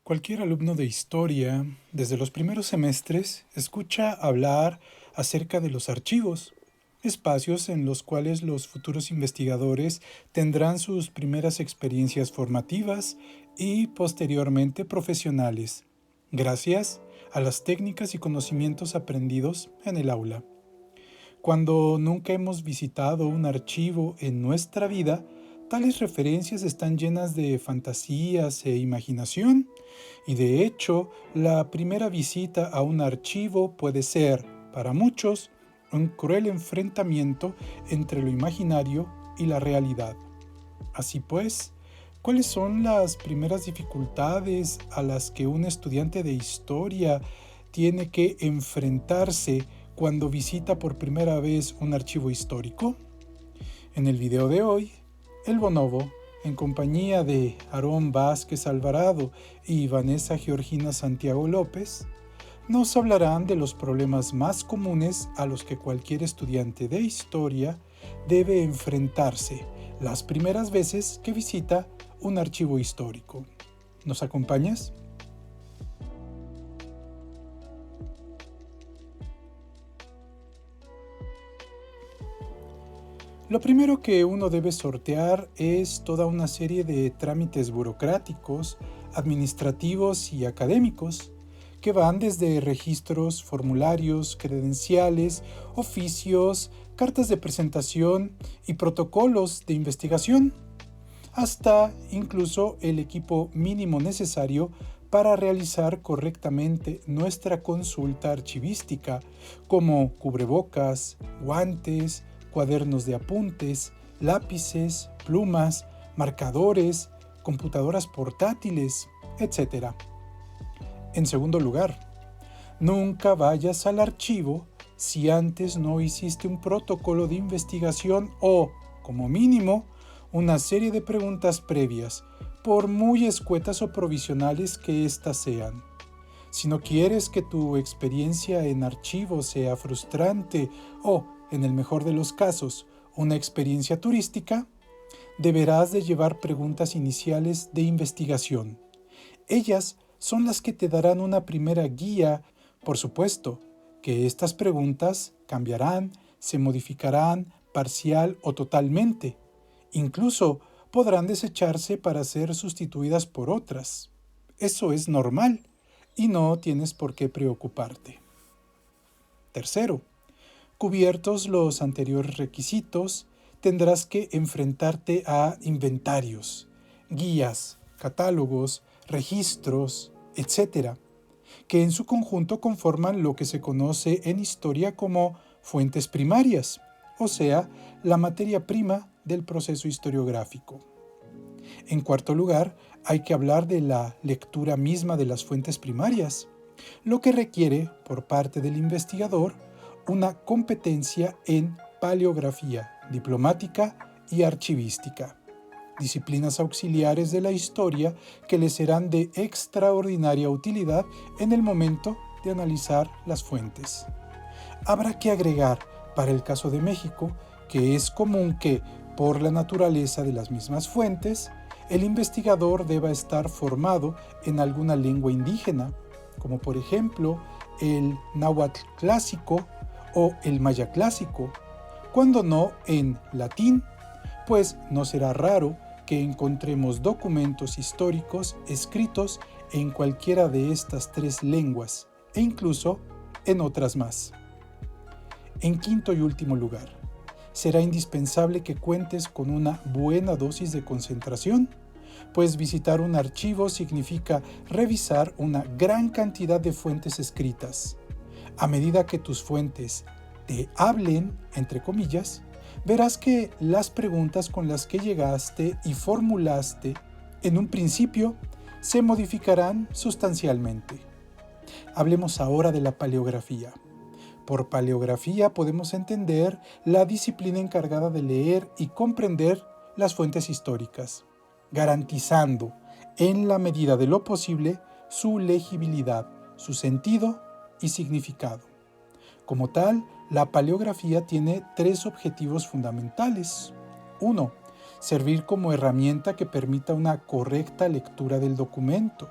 Cualquier alumno de historia, desde los primeros semestres, escucha hablar acerca de los archivos, espacios en los cuales los futuros investigadores tendrán sus primeras experiencias formativas y posteriormente profesionales, gracias a las técnicas y conocimientos aprendidos en el aula. Cuando nunca hemos visitado un archivo en nuestra vida, tales referencias están llenas de fantasías e imaginación, y de hecho, la primera visita a un archivo puede ser, para muchos, un cruel enfrentamiento entre lo imaginario y la realidad. Así pues, ¿cuáles son las primeras dificultades a las que un estudiante de historia tiene que enfrentarse cuando visita por primera vez un archivo histórico? En el video de hoy, el Bonobo, en compañía de Aarón Vázquez Alvarado y Vanessa Georgina Santiago López, nos hablarán de los problemas más comunes a los que cualquier estudiante de historia debe enfrentarse las primeras veces que visita un archivo histórico. ¿Nos acompañas? Lo primero que uno debe sortear es toda una serie de trámites burocráticos, administrativos y académicos, que van desde registros, formularios, credenciales, oficios, cartas de presentación y protocolos de investigación, hasta incluso el equipo mínimo necesario para realizar correctamente nuestra consulta archivística, como cubrebocas, guantes, cuadernos de apuntes, lápices, plumas, marcadores, computadoras portátiles, etc. En segundo lugar, nunca vayas al archivo si antes no hiciste un protocolo de investigación o, como mínimo, una serie de preguntas previas, por muy escuetas o provisionales que éstas sean. Si no quieres que tu experiencia en archivo sea frustrante o, en el mejor de los casos, una experiencia turística, deberás de llevar preguntas iniciales de investigación. Ellas son las que te darán una primera guía, por supuesto, que estas preguntas cambiarán, se modificarán parcial o totalmente. Incluso podrán desecharse para ser sustituidas por otras. Eso es normal y no tienes por qué preocuparte. Tercero, cubiertos los anteriores requisitos, tendrás que enfrentarte a inventarios, guías, catálogos, registros, etc., que en su conjunto conforman lo que se conoce en historia como fuentes primarias, o sea, la materia prima del proceso historiográfico. En cuarto lugar, hay que hablar de la lectura misma de las fuentes primarias, lo que requiere, por parte del investigador, una competencia en paleografía, diplomática y archivística, disciplinas auxiliares de la historia que le serán de extraordinaria utilidad en el momento de analizar las fuentes. Habrá que agregar, para el caso de México, que es común que, por la naturaleza de las mismas fuentes, el investigador deba estar formado en alguna lengua indígena, como por ejemplo el náhuatl clásico o el maya clásico, cuando no en latín, pues no será raro que encontremos documentos históricos escritos en cualquiera de estas tres lenguas e incluso en otras más. En quinto y último lugar, será indispensable que cuentes con una buena dosis de concentración, pues visitar un archivo significa revisar una gran cantidad de fuentes escritas. A medida que tus fuentes te hablen, entre comillas, verás que las preguntas con las que llegaste y formulaste en un principio se modificarán sustancialmente. Hablemos ahora de la paleografía. Por paleografía podemos entender la disciplina encargada de leer y comprender las fuentes históricas, garantizando, en la medida de lo posible, su legibilidad, su sentido y significado. Como tal, la paleografía tiene tres objetivos fundamentales. 1. Servir como herramienta que permita una correcta lectura del documento.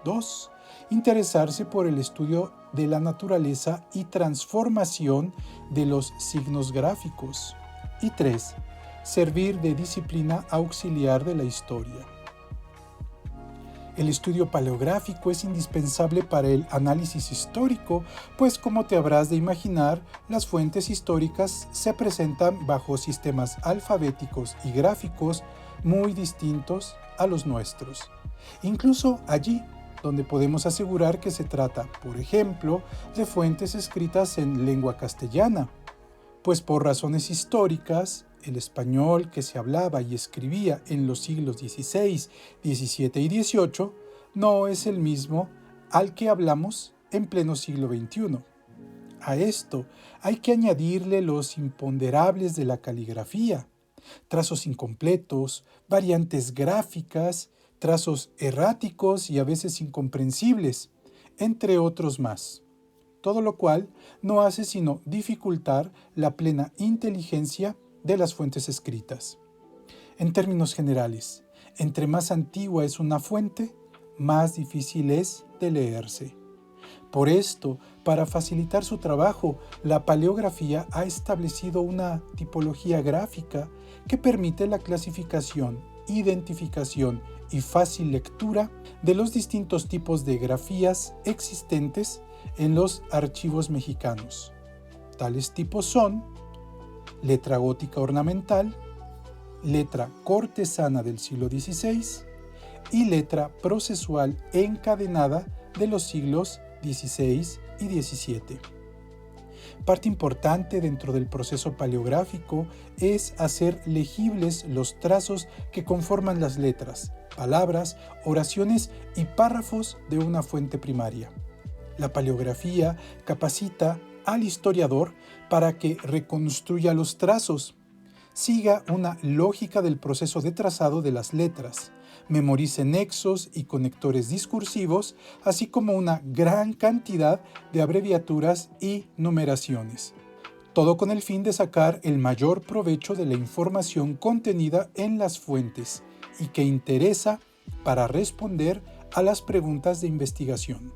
2. Interesarse por el estudio de la naturaleza y transformación de los signos gráficos. Y 3. Servir de disciplina auxiliar de la historia. El estudio paleográfico es indispensable para el análisis histórico, pues como te habrás de imaginar, las fuentes históricas se presentan bajo sistemas alfabéticos y gráficos muy distintos a los nuestros. Incluso allí, donde podemos asegurar que se trata, por ejemplo, de fuentes escritas en lengua castellana, pues por razones históricas, el español que se hablaba y escribía en los siglos XVI, XVII y XVIII no es el mismo al que hablamos en pleno siglo XXI. A esto hay que añadirle los imponderables de la caligrafía, trazos incompletos, variantes gráficas, trazos erráticos y a veces incomprensibles, entre otros más. Todo lo cual no hace sino dificultar la plena inteligencia de las fuentes escritas. En términos generales, entre más antigua es una fuente, más difícil es de leerse. Por esto, para facilitar su trabajo, la paleografía ha establecido una tipología gráfica que permite la clasificación, identificación y fácil lectura de los distintos tipos de grafías existentes en los archivos mexicanos. Tales tipos son letra gótica ornamental, letra cortesana del siglo XVI y letra procesual encadenada de los siglos XVI y XVII. Parte importante dentro del proceso paleográfico es hacer legibles los trazos que conforman las letras, palabras, oraciones y párrafos de una fuente primaria. La paleografía capacita al historiador para que reconstruya los trazos, siga una lógica del proceso de trazado de las letras, memorice nexos y conectores discursivos, así como una gran cantidad de abreviaturas y numeraciones. Todo con el fin de sacar el mayor provecho de la información contenida en las fuentes y que interesa para responder a las preguntas de investigación.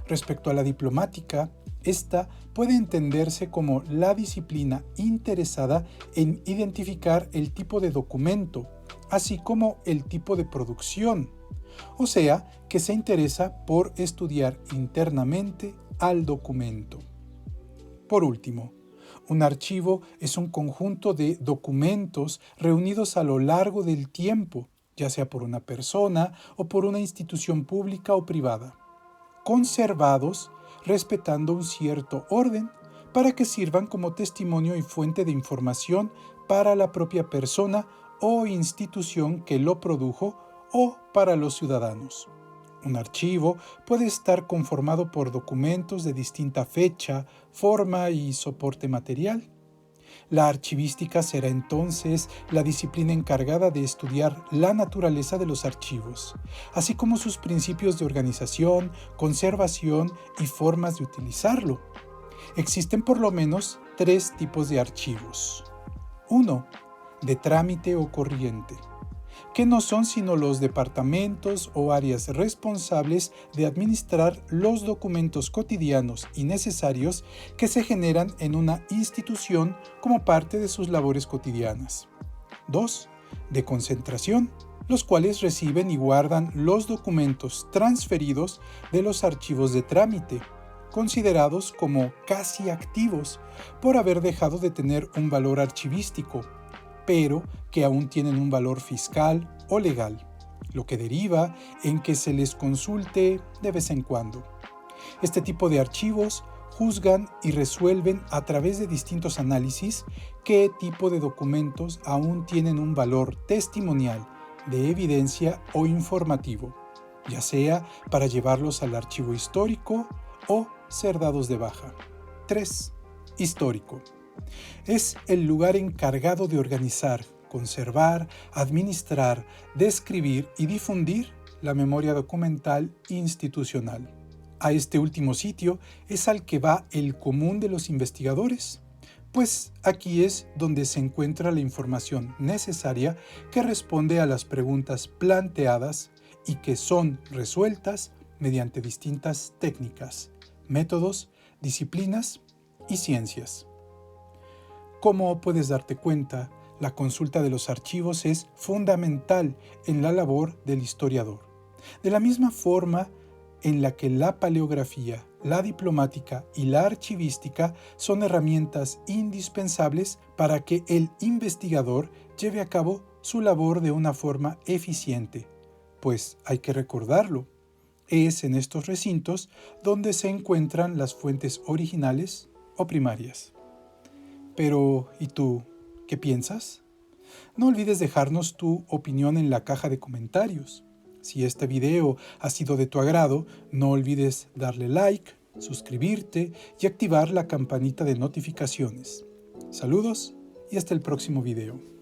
Respecto a la diplomática, esta puede entenderse como la disciplina interesada en identificar el tipo de documento, así como el tipo de producción, o sea, que se interesa por estudiar internamente al documento. Por último, un archivo es un conjunto de documentos reunidos a lo largo del tiempo, ya sea por una persona o por una institución pública o privada, conservados respetando un cierto orden para que sirvan como testimonio y fuente de información para la propia persona o institución que lo produjo o para los ciudadanos. Un archivo puede estar conformado por documentos de distinta fecha, forma y soporte material. La archivística será entonces la disciplina encargada de estudiar la naturaleza de los archivos, así como sus principios de organización, conservación y formas de utilizarlo. Existen por lo menos 3 tipos de archivos. 1. De trámite o corriente, que no son sino los departamentos o áreas responsables de administrar los documentos cotidianos y necesarios que se generan en una institución como parte de sus labores cotidianas. 2. De concentración, los cuales reciben y guardan los documentos transferidos de los archivos de trámite, considerados como casi activos por haber dejado de tener un valor archivístico, pero que aún tienen un valor fiscal o legal, lo que deriva en que se les consulte de vez en cuando. Este tipo de archivos juzgan y resuelven a través de distintos análisis qué tipo de documentos aún tienen un valor testimonial, de evidencia o informativo, ya sea para llevarlos al archivo histórico o ser dados de baja. 3. Histórico. Es el lugar encargado de organizar, conservar, administrar, describir y difundir la memoria documental institucional. A este último sitio es al que va el común de los investigadores, pues aquí es donde se encuentra la información necesaria que responde a las preguntas planteadas y que son resueltas mediante distintas técnicas, métodos, disciplinas y ciencias. Como puedes darte cuenta, la consulta de los archivos es fundamental en la labor del historiador. De la misma forma en la que la paleografía, la diplomática y la archivística son herramientas indispensables para que el investigador lleve a cabo su labor de una forma eficiente, pues hay que recordarlo, es en estos recintos donde se encuentran las fuentes originales o primarias. Pero, ¿y tú, qué piensas? No olvides dejarnos tu opinión en la caja de comentarios. Si este video ha sido de tu agrado, no olvides darle like, suscribirte y activar la campanita de notificaciones. Saludos y hasta el próximo video.